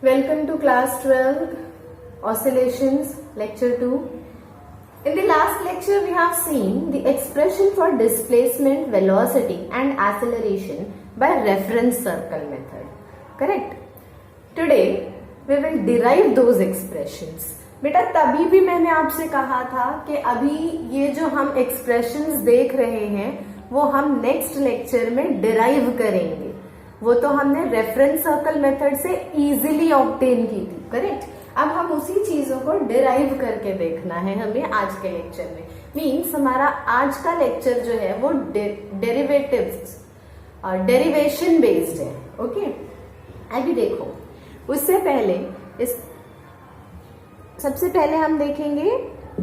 Welcome to class 12 oscillations lecture 2. In the last lecture we have seen the expression for displacement, velocity and acceleration by reference circle method. Correct? Today we will derive those expressions. बेटा तभी भी मैंने आपसे कहा था कि अभी ये जो हम expressions देख रहे हैं वो हम नेक्स्ट लेक्चर में डिराइव करेंगे. वो तो हमने रेफरेंस सर्कल मेथड से इजीली ऑब्टेन की थी. करेक्ट. अब हम उसी चीजों को डिराइव करके देखना है हमें आज के लेक्चर में. मीन्स हमारा आज का लेक्चर जो है वो डेरिवेटिव्स और डेरिवेशन बेस्ड है. ओके. अभी देखो, उससे पहले सबसे पहले हम देखेंगे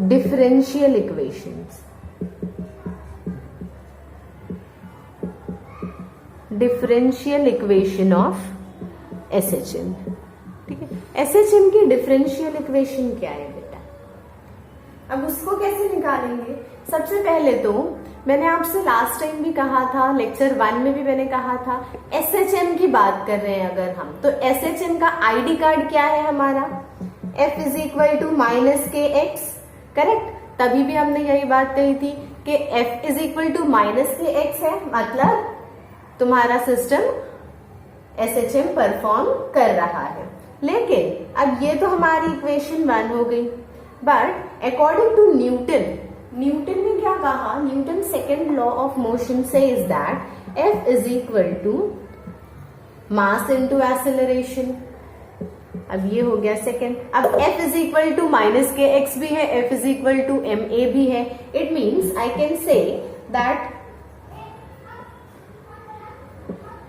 differential equations. Differential equation of SHM. ठीक है. SHM की डिफरेंशियल इक्वेशन क्या है बेटा? अब उसको कैसे निकालेंगे? सबसे पहले तो मैंने आपसे लास्ट टाइम भी कहा था, लेक्चर 1 में भी मैंने कहा था, SHM की बात कर रहे हैं अगर हम, तो SHM का आईडी कार्ड क्या है हमारा? F is equal to minus के एक्स. करेक्ट. तभी भी हमने यही बात कही थी कि F is equal to minus के एक्स है, मतलब तुम्हारा सिस्टम SHM परफॉर्म कर रहा है. लेकिन अब ये तो हमारी इक्वेशन 1 हो गई. बट अकॉर्डिंग टू न्यूटन ने क्या कहा? Newton second law of motion says that F is equal to mass into acceleration. अब ये हो गया सेकेंड. अब F is equal to minus के एक्स भी है, F is equal to ma भी है. It means I can say that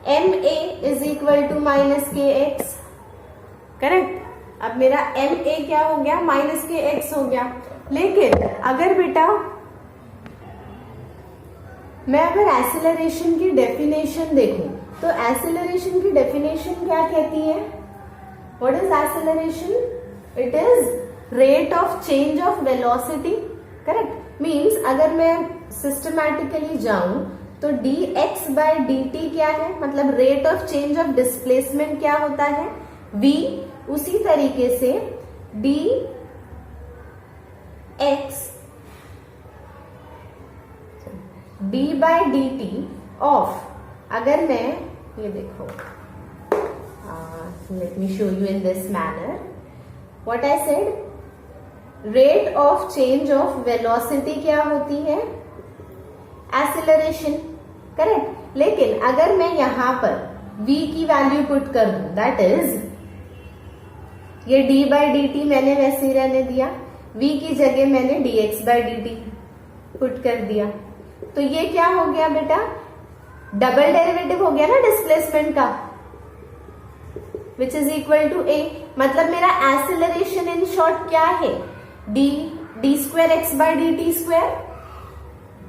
ma is equal to minus के एक्स. करेक्ट. अब मेरा ma क्या हो गया? माइनस के एक्स हो गया. लेकिन अगर बेटा मैं अगर एक्सेलरेशन की डेफिनेशन देखूं तो एक्सेलरेशन की डेफिनेशन क्या कहती है? What is acceleration? It is rate of change of velocity. Correct. Means अगर मैं सिस्टमैटिकली जाऊं तो dx बाय dt क्या है? मतलब rate of change of displacement क्या होता है? v. उसी तरीके से d बाय dt ऑफ, अगर मैं ये देखो, let me show you in this manner what I said. Rate of change of velocity क्या होती है? एक्सेलरेशन. करेक्ट. लेकिन अगर मैं यहां पर v की वैल्यू पुट कर दूं, दैट इज ये d बाई डी टी मैंने वैसे ही रहने दिया, v की जगह मैंने dx by d T put कर दिया, तो ये क्या हो गया बेटा? डबल डेरिवेटिव हो गया ना डिस्प्लेसमेंट का, which is equal to a. मतलब मेरा एक्सेलरेशन इन शॉर्ट क्या है? D square x by d T square.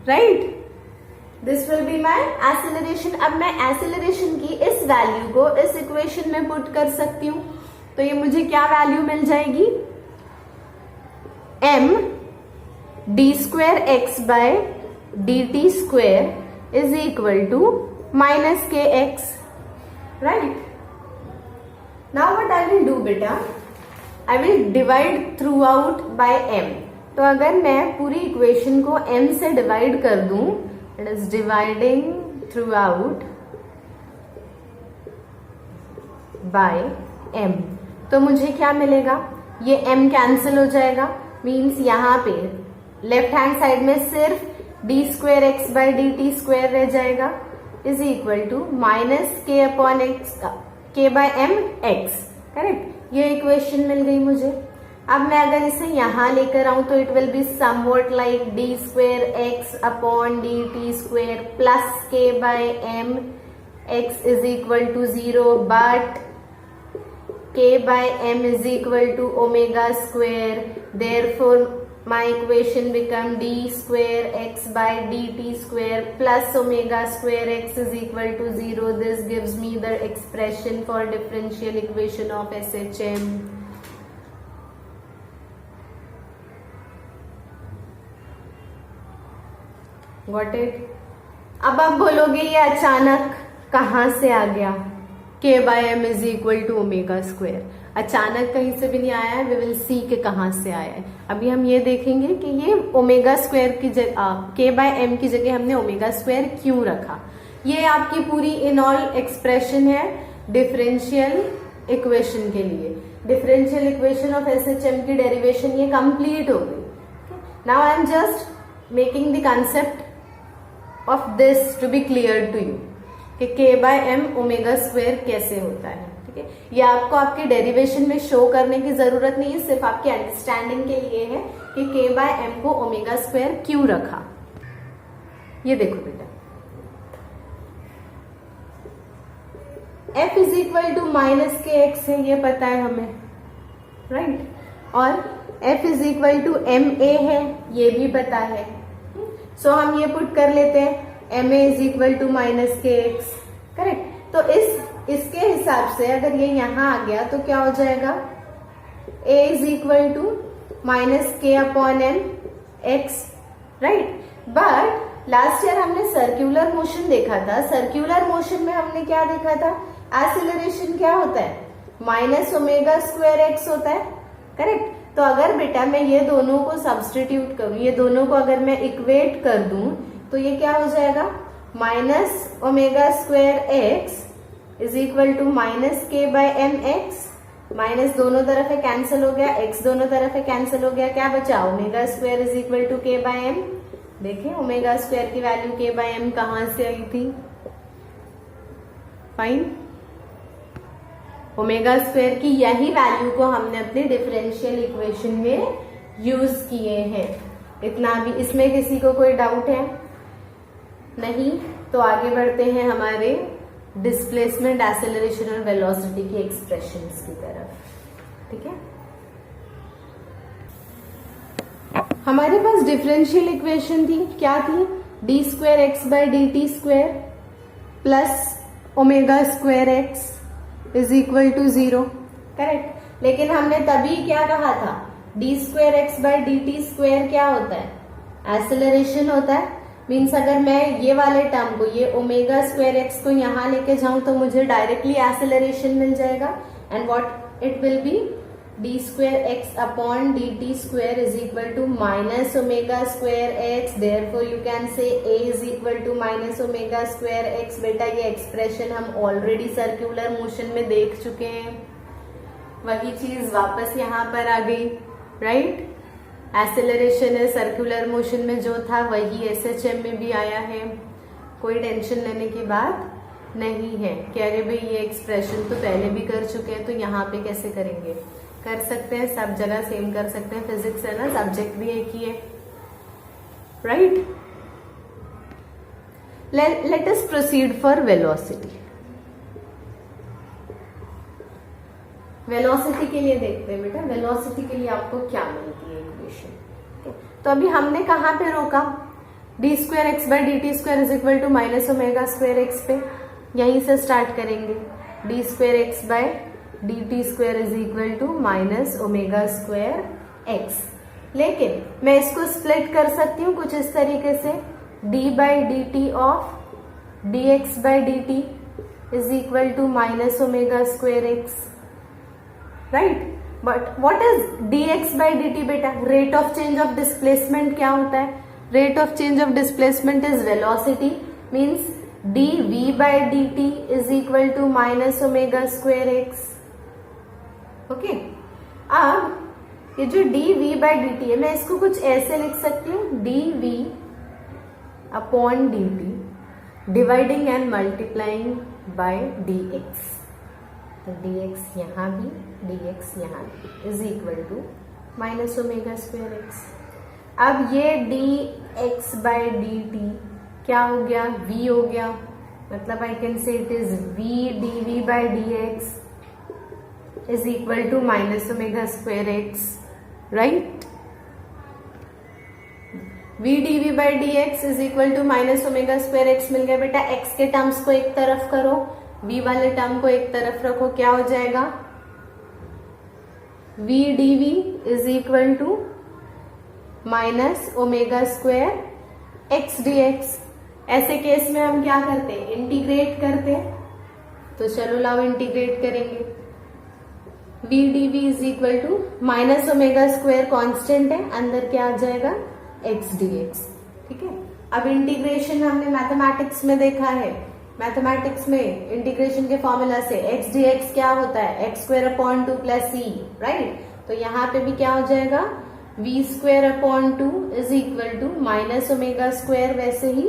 Right. This will be my acceleration. अब मैं एक्सेलरेशन की इस वैल्यू को इस इक्वेशन में पुट कर सकती हूं, तो ये मुझे क्या वैल्यू मिल जाएगी? m D square x by D T square is equal to minus के X. Right. Now what I will do बेटा? I will divide throughout by m. तो अगर मैं पूरी इक्वेशन को m से डिवाइड कर दूं, it is dividing through out by m, तो मुझे क्या मिलेगा? ये m कैंसिल हो जाएगा. मीन्स यहाँ पे लेफ्ट हैंड साइड में सिर्फ D square x by d T square रह जाएगा, is equal to minus K upon x, के बाय एम एक्स. करेक्ट. ये इक्वेशन मिल गई मुझे. अब मैं अगर इसे यहां लेकर आऊं तो it will be somewhat like D square x upon D T square plus K by M X is equal to 0, but k by m is equal to omega square. Therefore my equation become d square x by dt square plus omega square x is equal to 0. This gives me the expression for differential equation of SHM. Got it? अब आप बोलोगे ये अचानक कहां से आ गया? k by m is equal to omega square. अचानक कहीं से भी नहीं आया है, वी विल सी के कहाँ से आया है। अभी हम ये देखेंगे कि ये ओमेगा स्क्वायर की जगह k बाय एम की जगह हमने ओमेगा स्क्वायर क्यों रखा। ये आपकी पूरी इन ऑल एक्सप्रेशन है डिफरेंशियल इक्वेशन के लिए। डिफरेंशियल इक्वेशन ऑफ एसएचएम की डेरिवेशन ये कंप्लीट हो गई। Now I am just making the concept of this to be clear to you कि k by m omega square कैसे होता है। ठीक है, ये आपको आपके डेरिवेशन में शो करने की जरूरत नहीं है, सिर्फ आपके अंडरस्टैंडिंग के लिए है कि k बाय एम को ओमेगा स्क्वायर क्यों रखा। ये देखो बेटा, f is equal to minus के एक्स है, ये पता है हमें, राइट और f is equal to m a है, ये भी पता है। सो हम ये पुट कर लेते हैं, m a is equal to minus के एक्स, करेक्ट। तो इसके हिसाब से अगर ये यहां आ गया तो क्या हो जाएगा, a is equal to minus K upon M X, right. But last year हमने सर्क्यूलर मोशन देखा था, सर्क्यूलर मोशन में हमने क्या देखा था, एक्सीलरेशन क्या होता है, माइनस ओमेगा स्क्वायर एक्स होता है, करेक्ट। तो अगर बेटा मैं ये दोनों को सब्सटीट्यूट करूं, ये दोनों को अगर मैं इक्वेट कर दूं तो ये क्या हो जाएगा, minus omega square x is equal to minus k by M x, minus दोनों तरफ है कैंसिल हो गया, एक्स दोनों तरफ है कैंसिल हो गया, क्या बचा, omega square is equal to k by m. देखिए ओमेगा स्क्वायर की वैल्यू के बाय एम कहां से आई थी, फाइन। ओमेगा स्क्वायर की यही वैल्यू को हमने अपने डिफरेंशियल इक्वेशन में यूज किए हैं। इतना भी, इसमें किसी को कोई डाउट है नहीं? तो आगे बढ़ते हैं हमारे डिस्प्लेसमेंट, एक्सेलरेशन और वेलोसिटी की एक्सप्रेशंस की तरफ। ठीक है, हमारे पास डिफरेंशियल इक्वेशन थी, क्या थी, d square x by D T square plus omega square x is equal to 0, correct. लेकिन हमने तभी क्या कहा था, d square x by D T square क्या होता है, एक्सेलरेशन होता है। मीन्स अगर मैं ये वाले टर्म को, ये ओमेगा स्क्वायर एक्स को यहां लेके जाऊं तो मुझे डायरेक्टली एक्सेलरेशन मिल जाएगा, and what it will be, d square x upon D T square is equal to minus omega square x, therefore you can say a is equal to minus omega square x. बेटा ये expression हम already circular motion में देख चुके हैं, वही चीज वापस यहाँ पर आ गई, राइट। एक्सेलरेशन है सर्कुलर मोशन में जो था वही एसएचएम में भी आया है, कोई टेंशन लेने की बात नहीं है कि अरे भाई ये एक्सप्रेशन तो पहले भी कर चुके हैं तो यहाँ पे कैसे करेंगे, कर सकते हैं, सब जगह सेम कर सकते हैं, फिजिक्स है ना, सब्जेक्ट भी एक ही है, right. Let us proceed for velocity. Velocity के लिए देखते हैं बेटा, वेलोसिटी के लिए आपको क्या मिलती है इक्वेशन। तो अभी हमने कहां पे रोका, d square x by D T square is equal to minus omega square x पे, यहीं से स्टार्ट करेंगे। D square x by D T square is equal to minus omega square x. लेकिन मैं इसको स्प्लिट कर सकती हूँ कुछ इस तरीके से, d by d t of d x by d t is equal to minus omega square x, right. But what is dx by dt बेटा, rate of change of displacement क्या होता है, rate of change of displacement is velocity, means dv by dt is equal to minus omega square x. Okay, अब ये जो dv by dt है मैं इसको कुछ ऐसे लिख सकती हूँ, dv upon dt dividing and multiplying by dx, तो dx यहाँ भी dx यहाँ भी is equal to minus omega square x. अब ये dx बाय dt क्या हो गया, v हो गया, मतलब I can say it is v dv by dx is equal to minus omega square x, right. v dv by dx is equal to minus omega square X मिल गया। बेटा x के टर्म्स को एक तरफ करो, v वाले term को एक तरफ रखो, क्या हो जाएगा, v dv is equal to minus omega square x dx। ऐसे केस में हम क्या करते हैं, इंटीग्रेट करते हैं, तो चलो लाओ इंटीग्रेट करेंगे। v dv is equal to minus omega square constant है, अंदर क्या आ जाएगा x dx। ठीक है, अब इंटीग्रेशन हमने मैथमेटिक्स में देखा है, मैथमेटिक्स में इंटीग्रेशन के फॉर्मूला से x dx क्या होता है, x square upon 2 plus c, right. तो यहाँ पे भी क्या हो जाएगा, v square upon 2 is equal to minus omega square, वैसे ही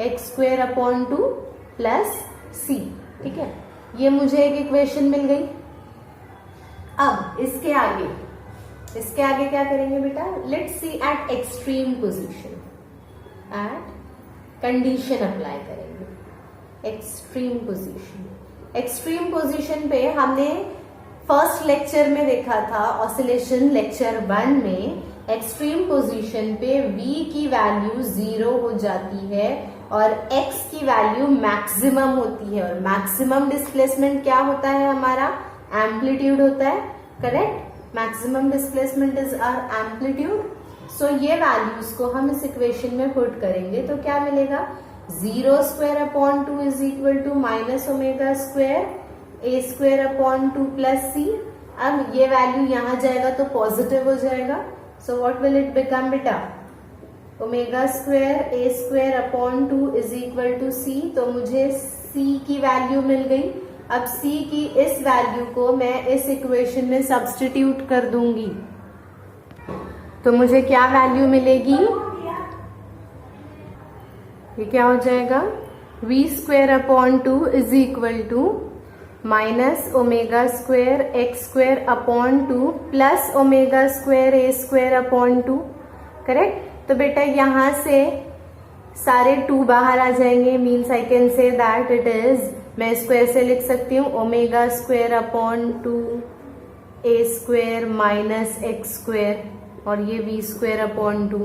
x square upon 2 plus c। ठीक है, ये मुझे एक इक्वेशन मिल गई। अब इसके आगे क्या करेंगे बेटा, let's see at extreme position, at condition apply करेंगे। एक्सट्रीम पोजीशन पे हमने फर्स्ट लेक्चर में देखा था, ऑसिलेशन लेक्चर 1 में, एक्सट्रीम पोजीशन पे v की वैल्यू 0 हो जाती है और x की वैल्यू मैक्सिमम होती है, और मैक्सिमम डिस्प्लेसमेंट क्या होता है हमारा, एम्पलीट्यूड होता है, correct. Maximum displacement is our amplitude. So ये वैल्यूज को हम इस इक्वेशन में पुट करेंगे तो क्या मिलेगा, 0 square upon 2 is equal to minus omega square a square upon 2 plus c। अब ये वैल्यू यहाँ जाएगा तो पॉजिटिव हो जाएगा, so what will it become बेटा, omega square a square upon 2 is equal to c। तो मुझे c की वैल्यू मिल गई। अब c की इस वैल्यू को मैं इस इक्वेशन में सब्स्टिट्यूट कर दूंगी तो मुझे क्या वैल्यू मिलेगी, ये क्या हो जाएगा, v square upon 2 is equal to minus omega square x square upon 2 plus omega square a square upon 2, correct. तो बेटा यहाँ से सारे 2 बाहर आ जाएंगे, means I can say that it is, मैं इसको ऐसे लिख सकती हूँ, omega square upon 2 a square minus x square, और ये v स्क्वायर अपॉन 2,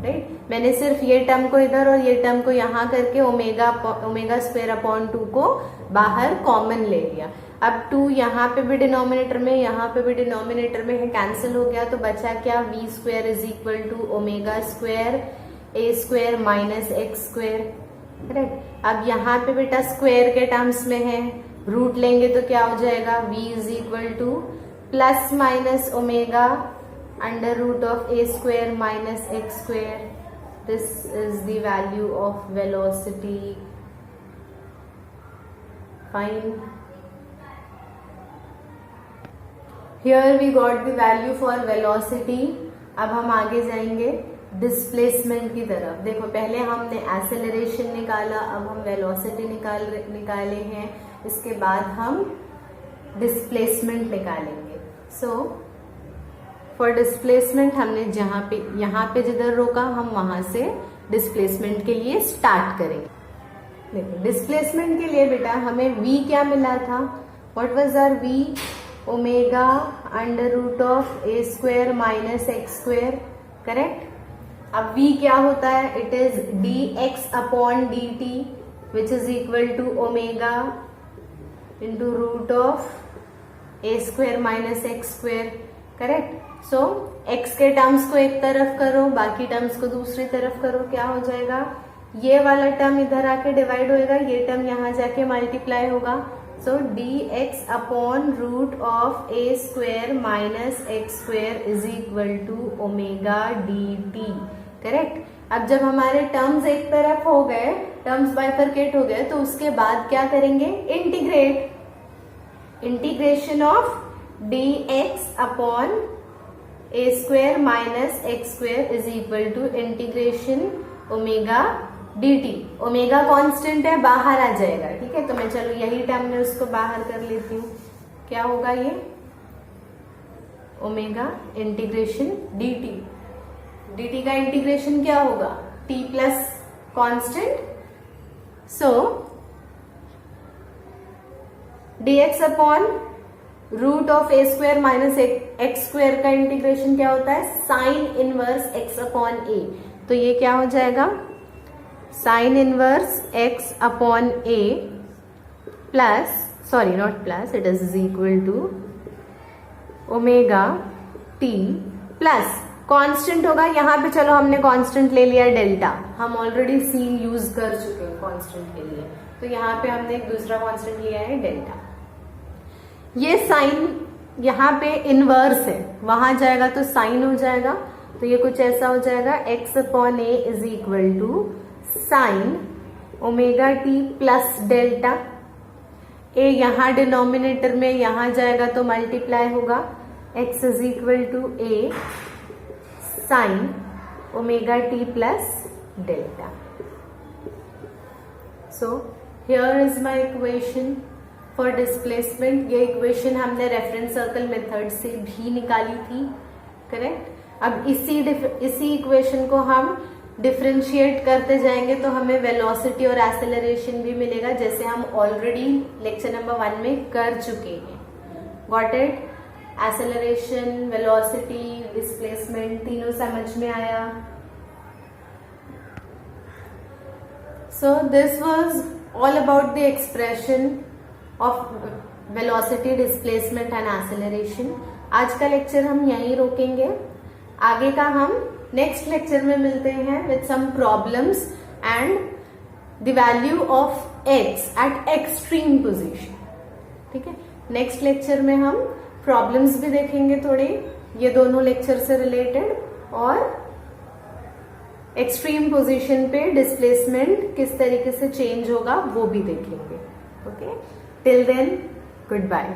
राइट। मैंने सिर्फ ये टर्म को इधर और ये टर्म को यहाँ करके ओमेगा स्क्वायर अपॉन 2 को बाहर कॉमन ले लिया। अब 2 यहाँ पे भी डिनोमिनेटर में, यहाँ पे भी डिनोमिनेटर में है, कैंसिल हो गया, तो बचा क्या, v square is equal to omega square a square minus x square, correct. अब यहाँ पे बेटा स्क्वायर के टर्म्स में है, रूट लेंगे तो क्या हो जाएगा, v is equal to plus minus omega under root of a square minus x square. This is the value of velocity, fine. Here we got the value for velocity. अब हम आगे जाएंगे डिस्प्लेसमेंट की तरफ। देखो पहले हमने एक्सेलरेशन निकाला, अब हम वेलोसिटी निकाले हैं, इसके बाद हम डिस्प्लेसमेंट निकालेंगे। सो फॉर डिस्प्लेसमेंट हमने यहाँ पे जिधर रोका हम वहां से डिस्प्लेसमेंट के लिए स्टार्ट करेंगे। देखो डिस्प्लेसमेंट के लिए बेटा हमें v क्या मिला था, what was our v, omega under root of a square minus x square, correct. अब v क्या होता है, it is dx upon dt which is equal to omega into root of a square minus x square, correct. So x के terms को एक तरफ करो, बाकी टर्म्स को दूसरी तरफ करो, क्या हो जाएगा, ये वाला टर्म इधर आके डिवाइड होएगा, ये टर्म यहाँ जाके मल्टीप्लाई होगा। So dx upon root of a square minus x square is equal to omega dt, correct. अब जब हमारे टर्म्स एक तरफ हो गए, टर्म्स बाइफरकेट हो गए, तो उसके बाद क्या करेंगे, integration of dx upon a square minus x square is equal to integration omega dt। Omega constant है, बाहर आ जाएगा, ठीक है। तो मैं चलो यही टर्म में उसको बाहर कर लेती हूँ, क्या होगा ये, ओमेगा इंटीग्रेशन dt का इंटीग्रेशन क्या होगा, t plus constant. So dx upon root of a square minus x square का इंटीग्रेशन क्या होता है, sine inverse x upon a। तो ये क्या हो जाएगा, sine inverse x upon a plus, sorry not plus, it is equal to omega t plus constant होगा, यहाँ पे चलो हमने कांस्टेंट ले लिया डेल्टा, हम ऑलरेडी c यूज कर चुके हैं कांस्टेंट के लिए, तो यहाँ पे हमने एक दूसरा कांस्टेंट लिया है डेल्टा। ये साइन यहाँ पे इनवर्स है, वहां जाएगा तो साइन हो जाएगा, तो ये कुछ ऐसा हो जाएगा x upon A is equal to sine omega T plus delta. A यहाँ डिनोमिनेटर में, यहां जाएगा तो मल्टीप्लाई होगा, x is equal to A sine omega T plus delta. So here is my equation for displacement. ये equation हमने reference circle method से भी निकाली थी, करेक्ट। अब इसी इक्वेशन को हम डिफरेंशिएट करते जाएंगे तो हमें वेलोसिटी और एक्सेलरेशन भी मिलेगा, जैसे हम ऑलरेडी लेक्चर नंबर 1 में कर चुके हैं। Got it? Acceleration, velocity, displacement तीनों समझ में आया। So this was all about the expression of velocity, displacement and acceleration. आज का लेक्चर हम यहीं रोकेंगे, आगे का हम नेक्स्ट लेक्चर में मिलते हैं with some problems and the value of x at extreme position. ठीक है, नेक्स्ट लेक्चर में हम प्रॉब्लम्स भी देखेंगे थोड़े, ये दोनों लेक्चर से रिलेटेड, और एक्सट्रीम पोजीशन पे डिस्प्लेसमेंट किस तरीके से चेंज होगा वो भी देखेंगे। Okay, till then good bye.